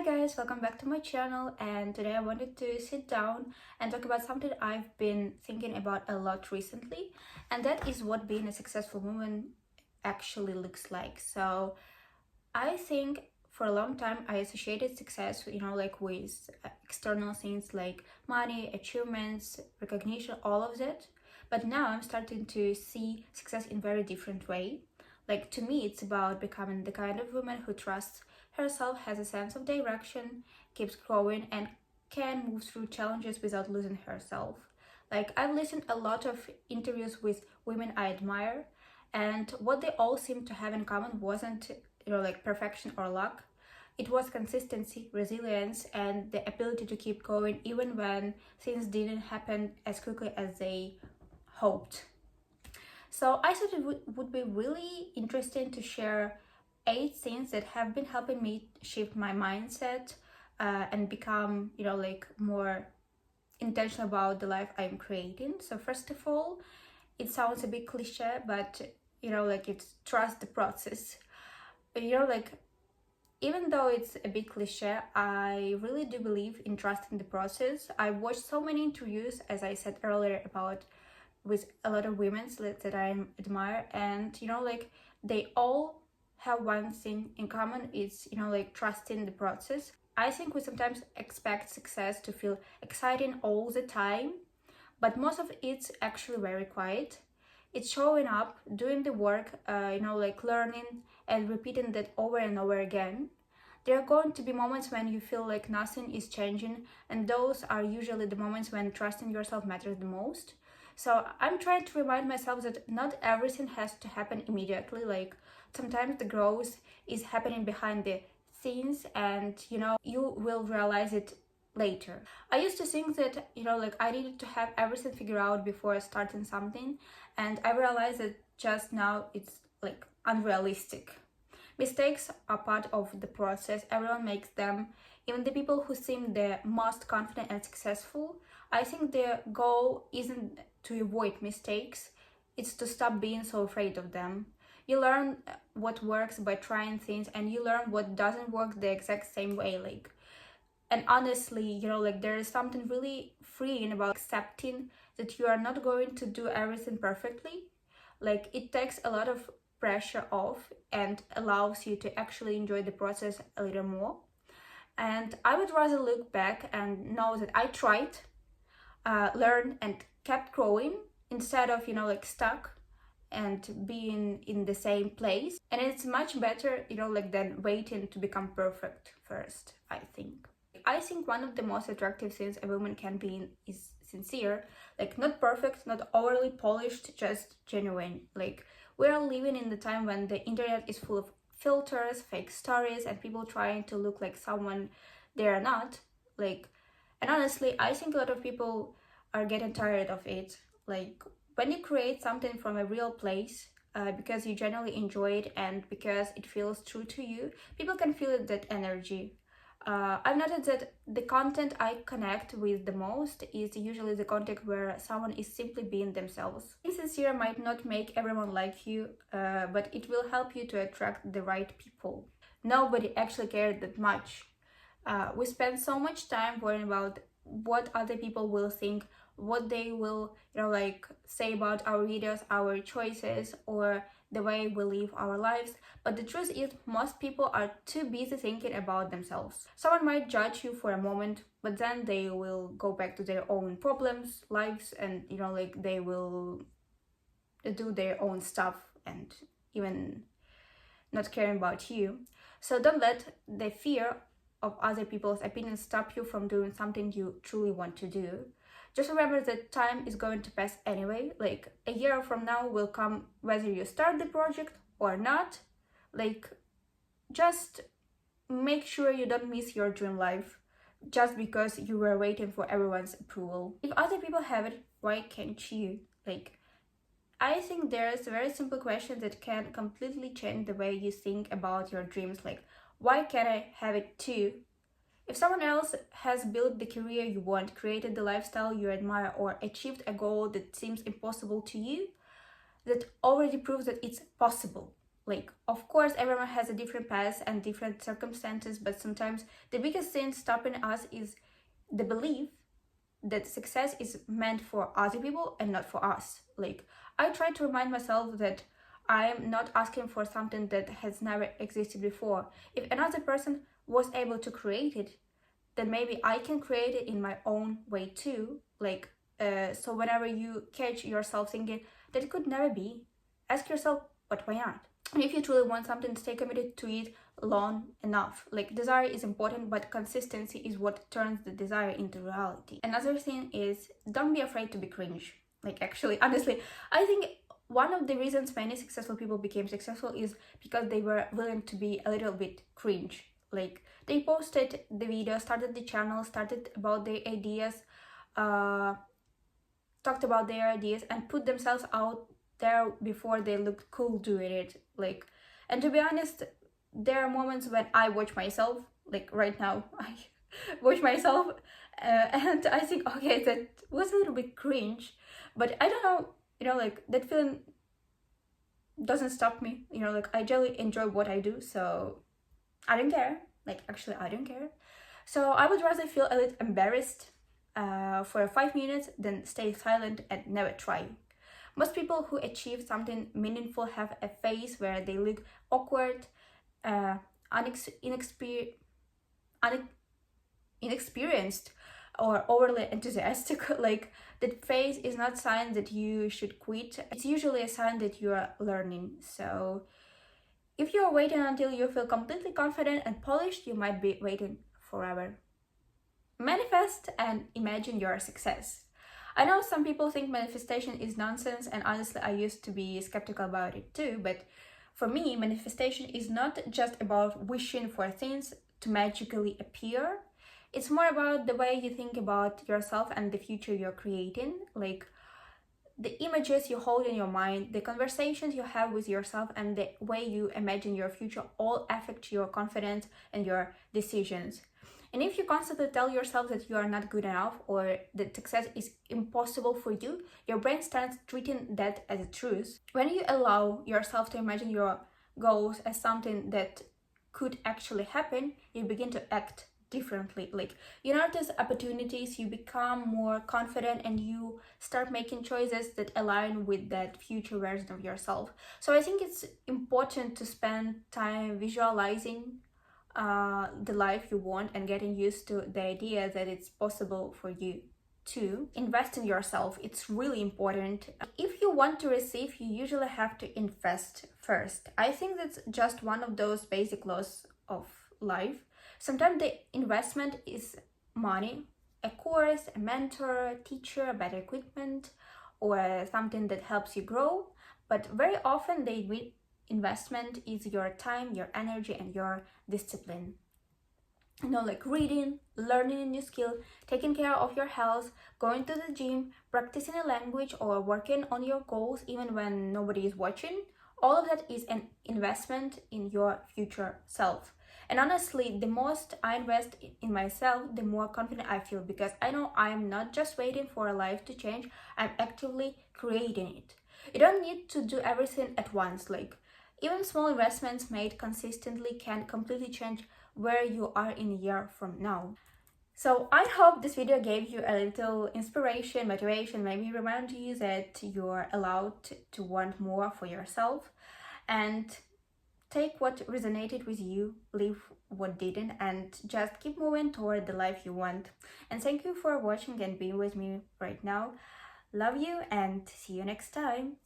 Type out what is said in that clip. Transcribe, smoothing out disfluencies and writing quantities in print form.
Hi guys, welcome back to my channel, and today I wanted to sit down and talk about something I've been thinking about a lot recently, and that is what being a successful woman actually looks like. So I think for a long time I associated success, with external things like money, achievements, recognition, all of that. But now I'm starting to see success in very different way. Like, to me, it's about becoming the kind of woman who trusts herself, has a sense of direction, keeps growing, and can move through challenges without losing herself. Like, I've listened a lot of interviews with women I admire, and what they all seem to have in common wasn't, perfection or luck. It was consistency, resilience, and the ability to keep going even when things didn't happen as quickly as they hoped. So I thought it would be really interesting to share 8 things that have been helping me shift my mindset and become, more intentional about the life I'm creating. So first of all, it sounds a bit cliche, but it's trust the process. You know, like even though it's a bit cliche, I really do believe in trusting the process. I watched so many interviews, as I said earlier, about with a lot of women that I admire, and they all have one thing in common. It's trusting the process. I think we sometimes expect success to feel exciting all the time, but most of it's actually very quiet. It's showing up, doing the work, learning and repeating that over and over again. There are going to be moments when you feel like nothing is changing, and those are usually the moments when trusting yourself matters the most. So I'm trying to remind myself that not everything has to happen immediately. Like, sometimes the growth is happening behind the scenes, and you will realize it later. I used to think that I needed to have everything figured out before starting something, and I realized that just now it's unrealistic. Mistakes are part of the process. Everyone makes them, even the people who seem the most confident and successful. I think the goal isn't to avoid mistakes, it's to stop being so afraid of them. You learn what works by trying things, and you learn what doesn't work the exact same way. And honestly, there is something really freeing about accepting that you are not going to do everything perfectly. Like, it takes a lot of pressure off and allows you to actually enjoy the process a little more. And I would rather look back and know that I tried, learned, and kept growing, instead of stuck and being in the same place. And it's much better than waiting to become perfect first, I think one of the most attractive things a woman can be in is sincere. Like, not perfect, not overly polished, just genuine. Like, we are living in the time when the internet is full of filters, fake stories, and people trying to look like someone they are not. And honestly, I think a lot of people are getting tired of it. Like, when you create something from a real place, because you genuinely enjoy it and because it feels true to you, people can feel that energy. I've noticed that the content I connect with the most is usually the content where someone is simply being themselves. Being sincere might not make everyone like you, but it will help you to attract the right people. Nobody actually cares that much. We spend so much time worrying about what other people will think, what they will, say about our videos, our choices, or the way we live our lives. But the truth is, most people are too busy thinking about themselves. Someone might judge you for a moment, but then they will go back to their own problems, lives, and they will do their own stuff and even not caring about you. So don't let the fear of other people's opinions stop you from doing something you truly want to do. Just remember that time is going to pass anyway. Like, a year from now will come whether you start the project or not. Just make sure you don't miss your dream life just because you were waiting for everyone's approval. If other people have it, why can't you? I think there's a very simple question that can completely change the way you think about your dreams. Like, why can't I have it too? If someone else has built the career you want, created the lifestyle you admire, or achieved a goal that seems impossible to you, that already proves that it's possible. Like, of course, everyone has a different past and different circumstances, but sometimes the biggest thing stopping us is the belief that success is meant for other people and not for us. Like, I try to remind myself that I'm not asking for something that has never existed before. If another person was able to create it, then maybe I can create it in my own way too. Like, so whenever you catch yourself thinking that it could never be, ask yourself, but why not? And if you truly want something, stay committed to it long enough. Like, desire is important, but consistency is what turns the desire into reality. Another thing is, don't be afraid to be cringe. Like, actually, honestly, I think one of the reasons many successful people became successful is because they were willing to be a little bit cringe. Like, they posted the video, started the channel, started about their ideas, talked about their ideas, and put themselves out there before they looked cool doing it. Like, and to be honest, there are moments when I watch myself, like right now, I watch myself, and I think, okay, that was a little bit cringe, but I don't know, like that feeling doesn't stop me. Like, I really enjoy what I do, so I don't care. Like, actually, I don't care. So I would rather feel a little embarrassed for 5 minutes than stay silent and never try. Most people who achieve something meaningful have a phase where they look awkward, inexperienced, or overly enthusiastic. Like, that phase is not a sign that you should quit. It's usually a sign that you are learning. So if you're waiting until you feel completely confident and polished, you might be waiting forever. Manifest and imagine your success. I know some people think manifestation is nonsense, and honestly, I used to be skeptical about it too, but for me, manifestation is not just about wishing for things to magically appear. It's more about the way you think about yourself and the future you're creating. Like, the images you hold in your mind, the conversations you have with yourself, and the way you imagine your future all affect your confidence and your decisions. And if you constantly tell yourself that you are not good enough or that success is impossible for you, your brain starts treating that as a truth. When you allow yourself to imagine your goals as something that could actually happen, you begin to act differently. Like, you notice opportunities, you become more confident, and you start making choices that align with that future version of yourself. So I think it's important to spend time visualizing the life you want and getting used to the idea that it's possible for you to invest in yourself. It's really important. If you want to receive, you usually have to invest first. I think that's just one of those basic laws of life. Sometimes the investment is money, a course, a mentor, a teacher, better equipment, or something that helps you grow. But very often the investment is your time, your energy, and your discipline. Like reading, learning a new skill, taking care of your health, going to the gym, practicing a language, or working on your goals even when nobody is watching. All of that is an investment in your future self. And honestly, the most I invest in myself, the more confident I feel, because I know I'm not just waiting for a life to change, I'm actively creating it. You don't need to do everything at once. Like, even small investments made consistently can completely change where you are in a year from now. So I hope this video gave you a little inspiration, motivation, maybe remind you that you're allowed to want more for yourself, and take what resonated with you, leave what didn't, and just keep moving toward the life you want. And thank you for watching and being with me right now. Love you and see you next time.